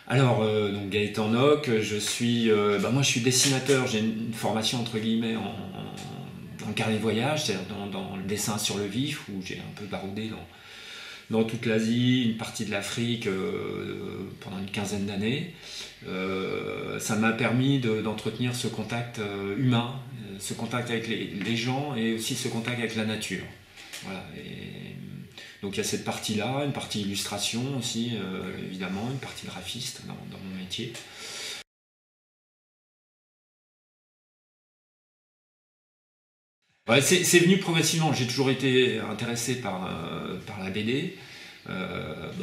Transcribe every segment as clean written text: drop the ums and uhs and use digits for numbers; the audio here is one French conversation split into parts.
Alors, donc Gaëtan Nock, moi je suis dessinateur, j'ai une formation entre guillemets en carnet de voyage, c'est-à-dire dans le dessin sur le vif, où j'ai un peu baroudé dans toute l'Asie, une partie de l'Afrique pendant une quinzaine d'années. Ça m'a permis d'entretenir ce contact humain, ce contact avec les gens et aussi ce contact avec la nature. Voilà. Donc il y a cette partie-là, une partie illustration aussi, évidemment, une partie graphiste dans mon métier. Ouais, c'est venu progressivement, j'ai toujours été intéressé par la BD.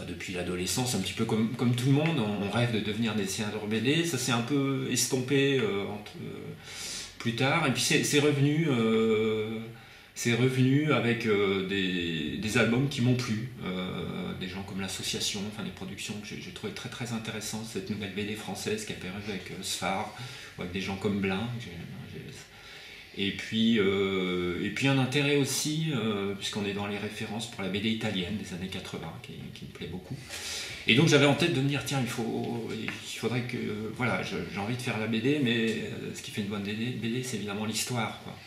Depuis l'adolescence, un petit peu comme tout le monde, on rêve de devenir dessinateur BD. Ça s'est un peu estompé plus tard, et puis c'est revenu avec des albums qui m'ont plu, des gens comme l'association, enfin des productions que j'ai trouvé très très intéressantes, cette nouvelle BD française qui a apparu avec Sfar, ou avec des gens comme Blin. Et puis un intérêt aussi, puisqu'on est dans les références pour la BD italienne des années 80, qui me plaît beaucoup. Et donc j'avais en tête de me dire, tiens, il faudrait que... Voilà, j'ai envie de faire la BD, mais ce qui fait une bonne BD, c'est évidemment l'histoire, quoi.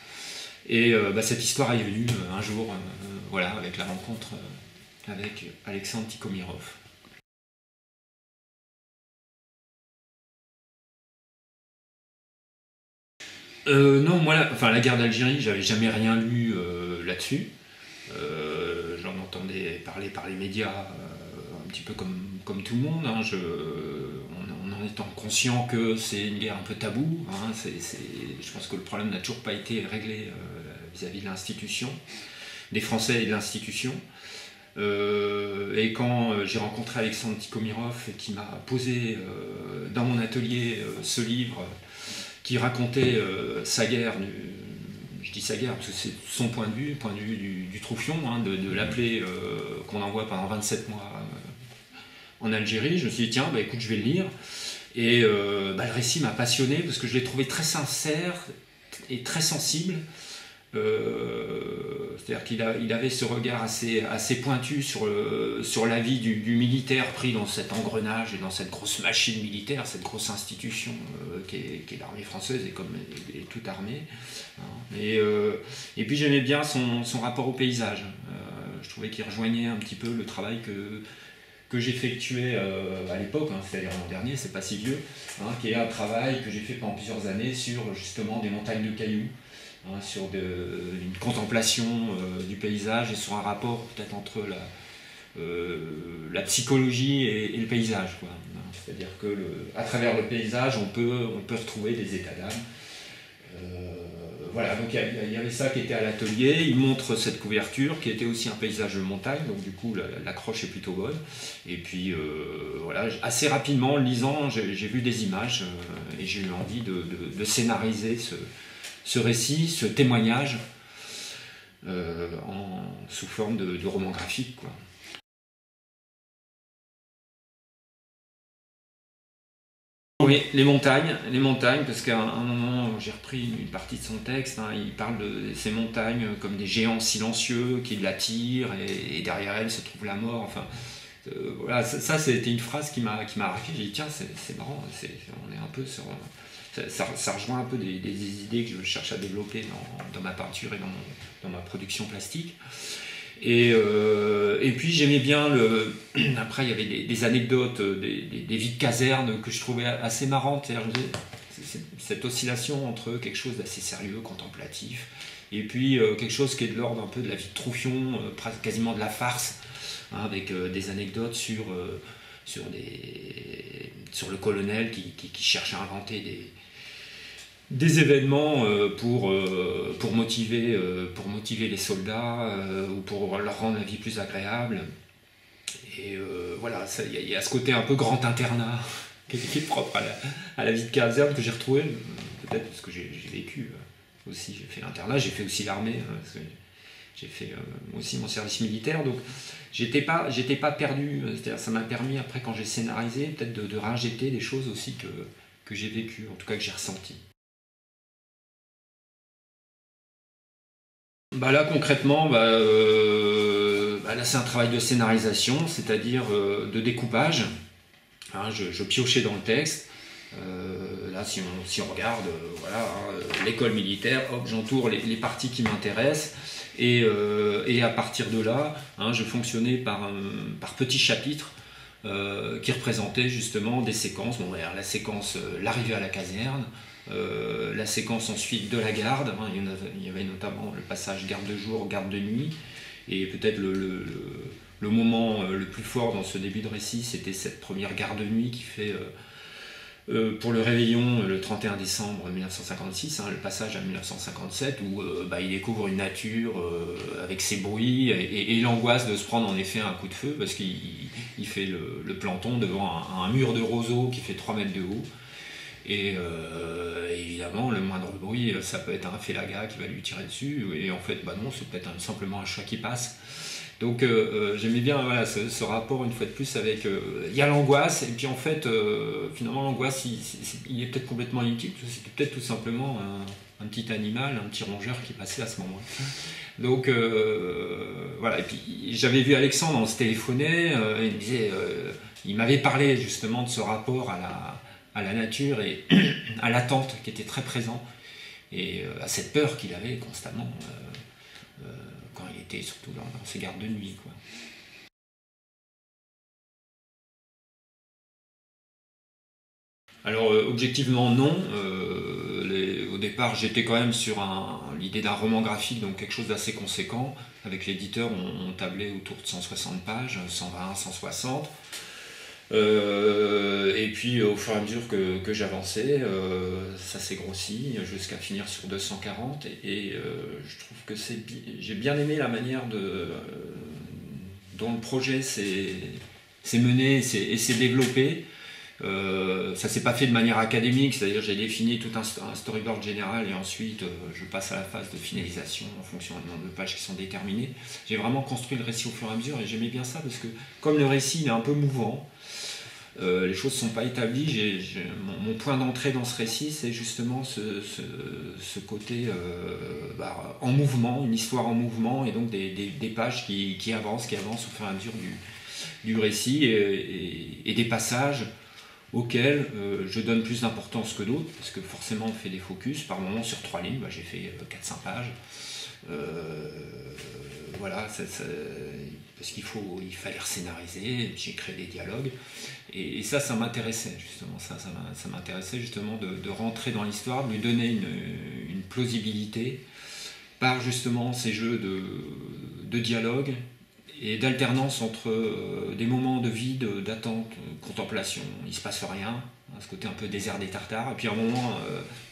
Et cette histoire est venue un jour, voilà, avec la rencontre avec Alexandre Tikhomirov. Non, moi, la guerre d'Algérie, j'avais jamais rien lu là-dessus. J'en entendais parler par les médias, un petit peu comme tout le monde, hein. On en étant conscient que c'est une guerre un peu taboue, hein. Je pense que le problème n'a toujours pas été réglé vis-à-vis de l'institution, des Français et de l'institution. Et quand j'ai rencontré Alexandre Tikhomirov et qui m'a posé dans mon atelier ce livre qui racontait sa guerre, je dis sa guerre parce que c'est son point de vue du Troufion, hein, de l'appeler qu'on envoie pendant 27 mois en Algérie. Je me suis dit, tiens, écoute, je vais le lire. Et le récit m'a passionné parce que je l'ai trouvé très sincère et très sensible. C'est-à-dire qu'il avait ce regard assez pointu sur la vie du militaire pris dans cet engrenage et dans cette grosse machine militaire, cette grosse institution qui est l'armée française et toute armée, hein. Et puis j'aimais bien son rapport au paysage. Je trouvais qu'il rejoignait un petit peu le travail que j'effectuais à l'époque, hein, c'est-à-dire l'an dernier, c'est pas si vieux, hein, qui est un travail que j'ai fait pendant plusieurs années sur justement des montagnes de cailloux, hein, sur une contemplation du paysage et sur un rapport peut-être entre la psychologie et le paysage, quoi. C'est-à-dire que à travers le paysage, on peut retrouver des états d'âme. Voilà, donc il y avait ça qui était à l'atelier. Il montre cette couverture qui était aussi un paysage de montagne, donc du coup l'accroche est plutôt bonne. Et puis voilà, assez rapidement en lisant, j'ai vu des images et j'ai eu envie de scénariser ce récit, ce témoignage sous forme de roman graphique, quoi. Oui, les montagnes, parce qu'à un moment, j'ai repris une partie de son texte, hein, il parle de ces montagnes comme des géants silencieux qui l'attirent, et derrière elles se trouve la mort. Enfin, voilà, ça c'était une phrase qui m'a arrêté. J'ai dit, tiens, c'est marrant, on est un peu sur... Ça rejoint un peu des idées que je cherche à développer dans ma peinture et dans ma production plastique. Et puis j'aimais bien après il y avait des anecdotes, des vies de caserne que je trouvais assez marrantes. Cette oscillation entre quelque chose d'assez sérieux, contemplatif, et puis quelque chose qui est de l'ordre un peu de la vie de Troufion, quasiment de la farce, hein, avec des anecdotes sur le colonel qui cherche à inventer des événements pour motiver les soldats ou pour leur rendre la vie plus agréable. Et voilà, il y a ce côté un peu grand internat qui est propre à la vie de caserne que j'ai retrouvé, peut-être parce que j'ai vécu aussi, j'ai fait l'internat, j'ai fait aussi l'armée, parce que j'ai fait aussi mon service militaire, donc j'étais pas perdu. C'est-à-dire, ça m'a permis après, quand j'ai scénarisé, peut-être de réinjecter des choses aussi que j'ai vécues, en tout cas que j'ai ressenties. Là concrètement, là c'est un travail de scénarisation, c'est-à-dire de découpage. Hein, je piochais dans le texte. Là, si on regarde, voilà, hein, l'école militaire, hop, j'entoure les parties qui m'intéressent. Et à partir de là, hein, je fonctionnais par petits chapitres qui représentaient justement des séquences. Bon, la séquence, l'arrivée à la caserne, la séquence ensuite de la garde. Hein, il y avait notamment le passage garde de jour, garde de nuit. Et peut-être le moment le plus fort dans ce début de récit, c'était cette première garde de nuit qui fait pour le réveillon le 31 décembre 1956, hein, le passage à 1957, où il découvre une nature avec ses bruits et l'angoisse de se prendre en effet un coup de feu, parce qu'il fait le planton devant un mur de roseaux qui fait 3 mètres de haut. Et évidemment, le moindre bruit, ça peut être un félaga qui va lui tirer dessus, et en fait, non, c'est peut-être simplement un chat qui passe. Donc j'aimais bien, voilà, ce rapport une fois de plus avec... Il y a l'angoisse, et puis en fait, finalement l'angoisse, il est peut-être complètement inutile, parce que c'était peut-être tout simplement un petit animal, un petit rongeur qui passait à ce moment-là. Donc voilà, et puis j'avais vu Alexandre, on se téléphonait, il me disait, il m'avait parlé justement de ce rapport à la nature et à l'attente qui était très présent, et à cette peur qu'il avait constamment. Quand il était surtout dans ses gardes de nuit, quoi. Alors objectivement non. Au départ j'étais quand même sur l'idée d'un roman graphique, donc quelque chose d'assez conséquent. Avec l'éditeur on tablait autour de 160 pages, 120, 160. Et puis au fur et à mesure que j'avançais, ça s'est grossi jusqu'à finir sur 240, et je trouve que j'ai bien aimé la manière dont le projet s'est mené et s'est développé. Ça s'est pas fait de manière académique, c'est-à-dire j'ai défini tout un storyboard général et ensuite je passe à la phase de finalisation en fonction du nombre de pages qui sont déterminées. J'ai vraiment construit le récit au fur et à mesure, et j'aimais bien ça parce que comme le récit il est un peu mouvant, les choses ne sont pas établies. Mon point d'entrée dans ce récit, c'est justement ce côté en mouvement, une histoire en mouvement, et donc des pages qui avancent au fur et à mesure du récit, et des passages auxquels je donne plus d'importance que d'autres, parce que forcément on fait des focus, par moments sur 3 lignes, j'ai fait 400 pages. Voilà, parce qu'il fallait rescénariser, j'ai créé des dialogues, et ça m'intéressait justement, ça m'intéressait justement de rentrer dans l'histoire, de lui donner une plausibilité par justement ces jeux de dialogue et d'alternance entre des moments de vide, d'attente, contemplation, il se passe rien, ce côté un peu désert des Tartares, et puis à un moment,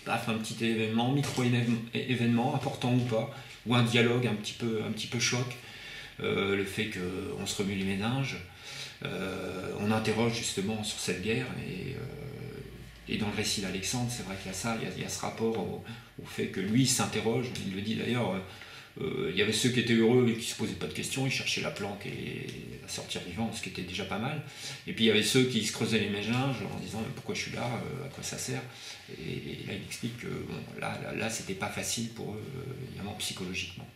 paf, un petit événement, micro-événement, important ou pas, ou un dialogue un petit peu choc, le fait qu'on se remue les méninges, on interroge justement sur cette guerre, et dans le récit d'Alexandre, c'est vrai qu'il y a ça, il y a ce rapport au fait que lui s'interroge, il le dit d'ailleurs, il y avait ceux qui étaient heureux et qui ne se posaient pas de questions, ils cherchaient la planque et à sortir vivant, ce qui était déjà pas mal. Et puis il y avait ceux qui se creusaient les méninges en disant pourquoi je suis là, à quoi ça sert. Et là il explique que bon, là c'était pas facile pour eux, évidemment psychologiquement.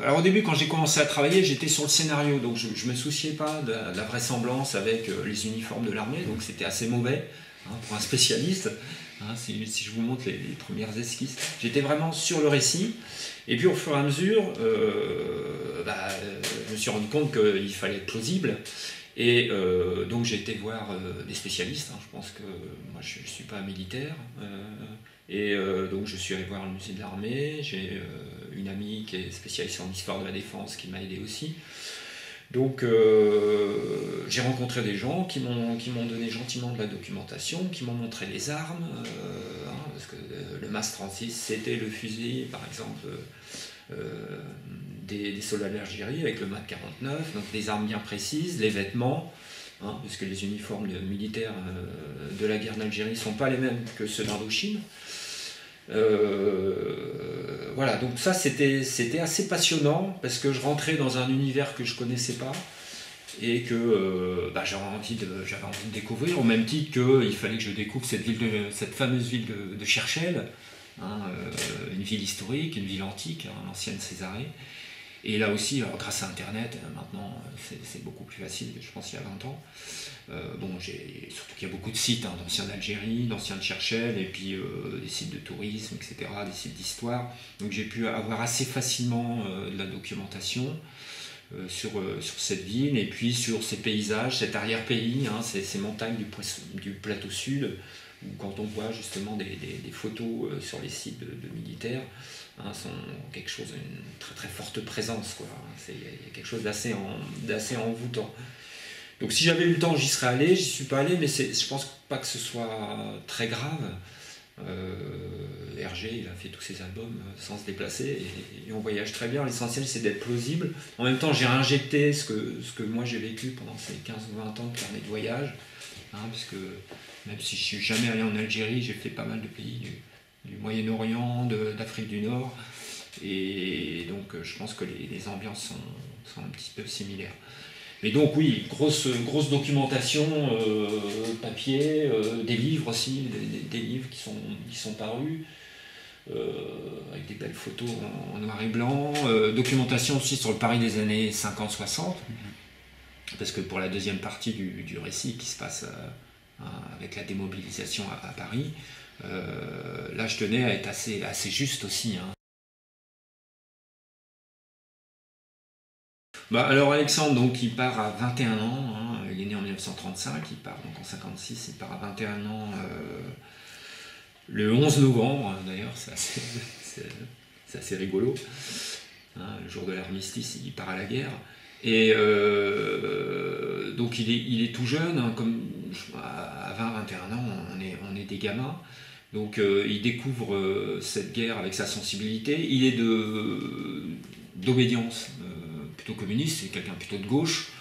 Alors au début, quand j'ai commencé à travailler, j'étais sur le scénario, donc je ne me souciais pas de la vraisemblance avec les uniformes de l'armée, donc c'était assez mauvais. Pour un spécialiste, si je vous montre les premières esquisses, j'étais vraiment sur le récit, et puis au fur et à mesure, je me suis rendu compte qu'il fallait être plausible, et donc j'ai été voir des spécialistes, je pense que moi je ne suis pas militaire, donc je suis allé voir le musée de l'armée, j'ai une amie qui est spécialiste en histoire de la défense qui m'a aidé aussi. Donc j'ai rencontré des gens qui m'ont donné gentiment de la documentation, qui m'ont montré les armes, parce que le MAS 36 c'était le fusil par exemple des soldats de l'Algérie avec le MAT 49, donc des armes bien précises, les vêtements, parce que les uniformes militaires de la guerre d'Algérie ne sont pas les mêmes que ceux d'Indochine. Voilà, donc ça c'était assez passionnant parce que je rentrais dans un univers que je connaissais pas et que j'avais envie de découvrir, au même titre qu'il fallait que je découvre cette fameuse ville de Cherchell, une ville historique, une ville antique, l'ancienne Césarée. Et là aussi, alors, grâce à Internet, maintenant c'est beaucoup plus facile, je pense, il y a 20 ans. Bon, surtout qu'il y a beaucoup de sites, hein, d'anciens d'Algérie, d'anciens de Cherchell, et puis des sites de tourisme, etc., des sites d'histoire. Donc j'ai pu avoir assez facilement de la documentation sur cette ville, et puis sur ces paysages, cet arrière-pays, hein, ces montagnes du plateau sud, où quand on voit justement des photos sur les sites de militaires, hein, sont quelque chose, une très très forte présence, quoi. Il y a quelque chose d'assez envoûtant. Donc si j'avais eu le temps, j'y serais allé, j'y suis pas allé, mais je pense pas que ce soit très grave. Hergé, il a fait tous ses albums sans se déplacer, et on voyage très bien. L'essentiel, c'est d'être plausible. En même temps, j'ai injecté ce que moi j'ai vécu pendant ces 15 ou 20 ans de carnet de voyage, hein, puisque même si je suis jamais allé en Algérie, j'ai fait pas mal de pays du Moyen-Orient, d'Afrique du Nord, et donc je pense que les ambiances sont un petit peu similaires. Mais donc oui, grosse documentation, papier, des livres aussi, des livres qui sont parus, avec des belles photos en noir et blanc, documentation aussi sur le Paris des années 50-60, parce que pour la deuxième partie du récit qui se passe avec la démobilisation à Paris, là je tenais à être assez juste aussi, hein. Bah, alors Alexandre, donc, il part à 21 ans, hein, il est né en 1935, il part donc en 56, il part à 21 ans le 11 novembre, d'ailleurs, c'est assez rigolo, hein, le jour de l'armistice, il part à la guerre. Et donc il est tout jeune, hein, comme à 20-21 ans, on est des gamins. Donc il découvre cette guerre avec sa sensibilité. Il est d'obédience plutôt communiste, c'est quelqu'un plutôt de gauche,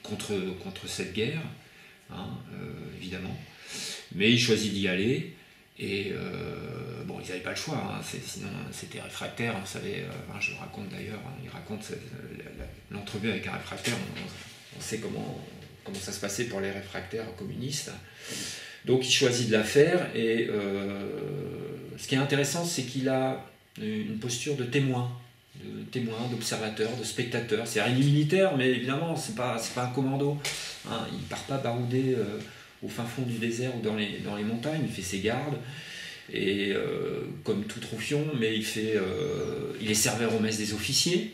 contre cette guerre, hein, évidemment. Mais il choisit d'y aller. Et bon, ils n'avaient pas le choix, hein, sinon c'était réfractaire, vous savez, hein, je le raconte d'ailleurs, hein, il raconte l'entrevue avec un réfractaire, on sait comment ça se passait pour les réfractaires communistes. Donc il choisit de la faire, et ce qui est intéressant, c'est qu'il a une posture de témoin, d'observateur, de spectateur. C'est-à-dire, il est militaire, mais évidemment, c'est pas un commando, hein, il ne part pas barouder au fin fond du désert ou dans les montagnes, il fait ses gardes, et comme tout troufion, mais il est serveur aux messes des officiers,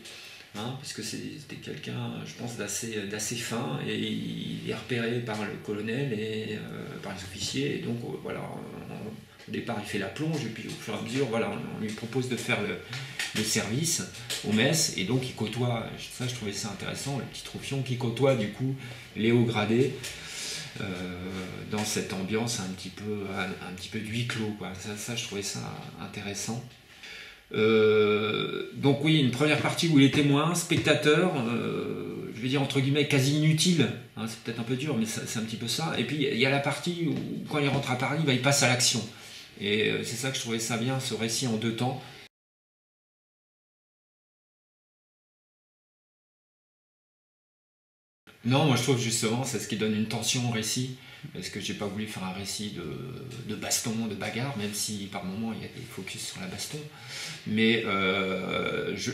hein, parce que c'était quelqu'un, je pense, d'assez fin, et il est repéré par le colonel et par les officiers, et donc voilà, au départ il fait la plonge, et puis au fur et à mesure, voilà, on lui propose de faire le service aux messes, et donc il côtoie, ça je trouvais ça intéressant, le petit troufion qui côtoie du coup les hauts gradés, dans cette ambiance un petit peu de huis clos, quoi. Ça je trouvais ça intéressant. Donc oui, une première partie où il est témoin, spectateur, je vais dire entre guillemets quasi inutile, hein, c'est peut-être un peu dur, mais c'est un petit peu ça. Et puis il y a la partie où quand il rentre à Paris, il passe à l'action. Et c'est ça que je trouvais ça bien, ce récit en 2 temps. Non, moi je trouve justement c'est ce qui donne une tension au récit, parce que j'ai pas voulu faire un récit de baston, de bagarre, même si par moments il y a des focus sur la baston, mais je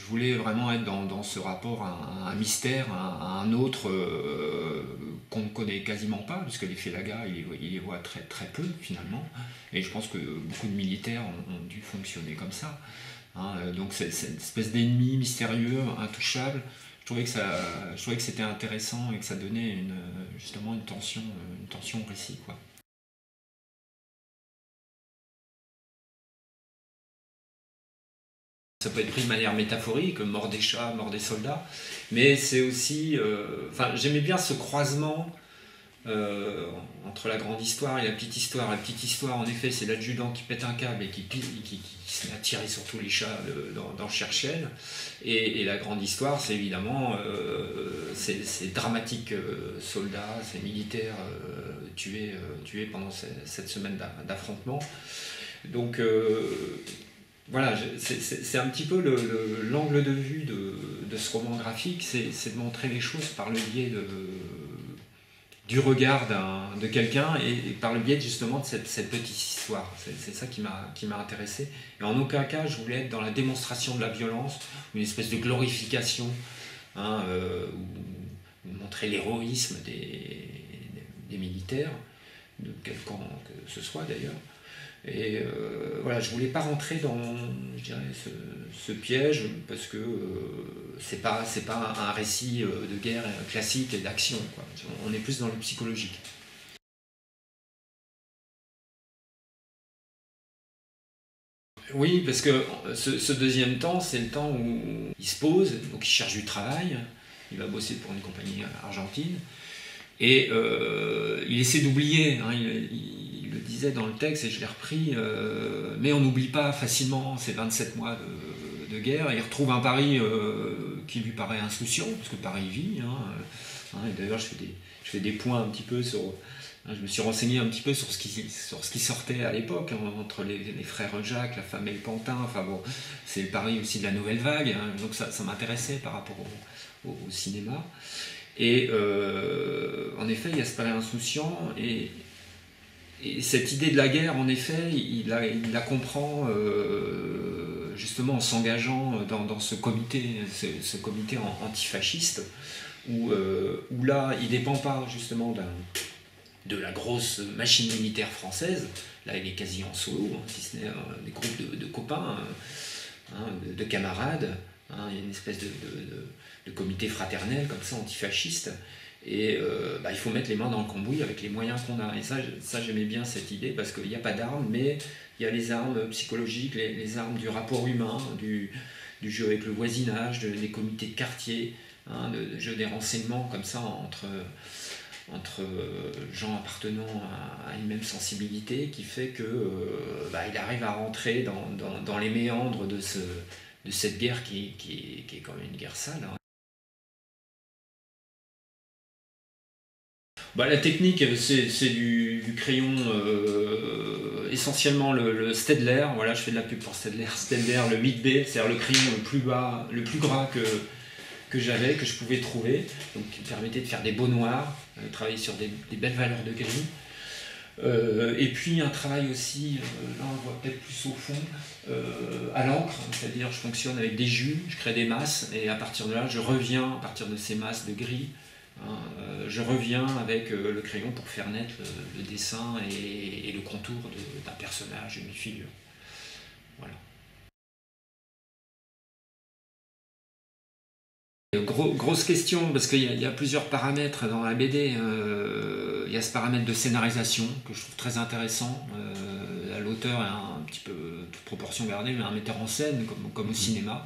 voulais vraiment être dans ce rapport à un mystère, à un autre qu'on ne connaît quasiment pas, puisque les Félagas il les voit très, très peu finalement, et je pense que beaucoup de militaires ont dû fonctionner comme ça, hein, donc c'est une espèce d'ennemi mystérieux, intouchable. Je trouvais que c'était intéressant et que ça donnait justement une tension au récit, quoi. Ça peut être pris de manière métaphorique, mort des chats, mort des soldats, mais c'est aussi... Enfin, j'aimais bien ce croisement entre la grande histoire et la petite histoire. La petite histoire, en effet, c'est l'adjudant qui pète un câble et qui se met à tirer sur tous les chats dans Cherchell. Et la grande histoire, c'est évidemment ces dramatiques soldats, ces militaires tués pendant cette semaine d'affrontement. Donc voilà, c'est un petit peu l'angle de vue de ce roman graphique, c'est de montrer les choses par le biais du regard de quelqu'un et par le biais justement de cette petite histoire. C'est ça qui m'a intéressé. Et en aucun cas je voulais être dans la démonstration de la violence, une espèce de glorification, hein, ou montrer l'héroïsme des militaires, de quel camp que ce soit d'ailleurs. Et voilà, je voulais pas rentrer dans, je dirais, ce piège parce que c'est pas un récit de guerre classique et d'action, quoi. On est plus dans le psychologique. Oui, parce que ce deuxième temps, c'est le temps où il se pose, donc il cherche du travail, il va bosser pour une compagnie argentine, et il essaie d'oublier, hein, il le disait dans le texte et je l'ai repris, mais on n'oublie pas facilement ces 27 mois de guerre. Il retrouve un Paris qui lui paraît insouciant, parce que Paris vit. Et d'ailleurs, je fais des points un petit peu sur. Je me suis renseigné un petit peu sur ce qui sortait à l'époque, hein, entre les frères Jacques, la femme et le pantin. Enfin bon, c'est le Paris aussi de la nouvelle vague, hein, donc ça m'intéressait par rapport au cinéma. Et en effet, il y a ce Paris insouciant, et cette idée de la guerre, en effet, il la comprend justement en s'engageant dans ce comité antifasciste, où là, il ne dépend pas justement de la grosse machine militaire française. Là, il est quasi en solo, hein, si ce n'est des groupes de copains, de camarades. Il y a une espèce de comité fraternel comme ça, antifasciste. Et il faut mettre les mains dans le cambouis avec les moyens qu'on a. Et ça j'aimais bien cette idée, parce qu'il n'y a pas d'armes, mais il y a les armes psychologiques, les armes du rapport humain, du jeu avec le voisinage, des comités de quartier, de jeu des renseignements comme ça entre gens appartenant à une même sensibilité, qui fait que il arrive à rentrer dans les méandres de cette guerre qui est quand même une guerre sale, hein. La technique, c'est du crayon, essentiellement le Staedtler. Voilà, je fais de la pub pour Staedtler. Staedtler, le 8B, c'est-à-dire le crayon le plus gras que j'avais, que je pouvais trouver, donc qui me permettait de faire des beaux noirs, travailler sur des belles valeurs de gris. Et puis un travail aussi, là on voit peut-être plus au fond, à l'encre, c'est-à-dire je fonctionne avec des jus, je crée des masses, et à partir de là je reviens, à partir de ces masses de gris, je reviens avec le crayon pour faire naître le dessin et le contour d'un personnage, d'une figure. Voilà. Grosse question, parce qu'il y a plusieurs paramètres dans la BD. Il y a ce paramètre de scénarisation que je trouve très intéressant. L'auteur est un petit peu, toute proportion gardée, mais un metteur en scène, comme au cinéma,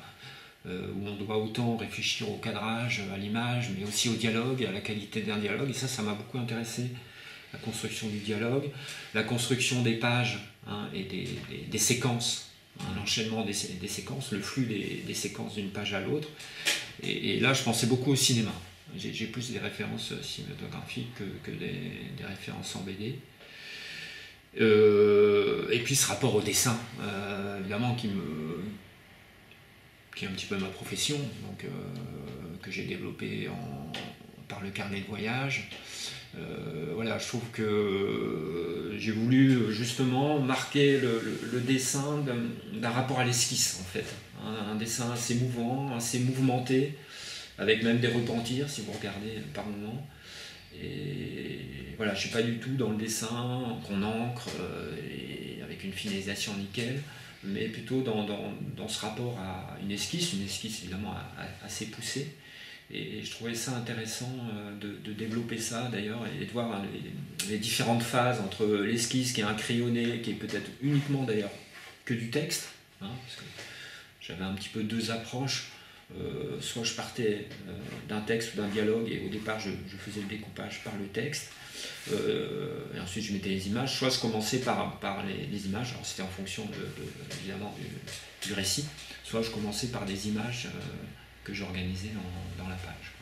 où on doit autant réfléchir au cadrage, à l'image, mais aussi au dialogue, à la qualité d'un dialogue. Et ça m'a beaucoup intéressé, la construction du dialogue, la construction des pages, et des séquences, l'enchaînement des séquences, le flux des séquences d'une page à l'autre. Et là, je pensais beaucoup au cinéma. J'ai plus des références cinématographiques que des références en BD. Et puis ce rapport au dessin, évidemment, qui est un petit peu ma profession, donc, que j'ai développé par le carnet de voyage. Voilà, je trouve que j'ai voulu justement marquer le dessin d'un rapport à l'esquisse, en fait. Un dessin assez mouvant, assez mouvementé, avec même des repentirs si vous regardez par moments. Et voilà, je ne suis pas du tout dans le dessin qu'on encre, et avec une finalisation nickel, mais plutôt dans ce rapport à une esquisse évidemment assez poussée. Et je trouvais ça intéressant de développer ça d'ailleurs, et de voir les différentes phases entre l'esquisse qui est un crayonné, qui est peut-être uniquement d'ailleurs que du texte, parce que j'avais un petit peu deux approches. Soit je partais d'un texte ou d'un dialogue, et au départ je faisais le découpage par le texte, et ensuite je mettais les images, soit je commençais par les images, alors c'était en fonction évidemment du récit, soit je commençais par des images que j'organisais dans la page.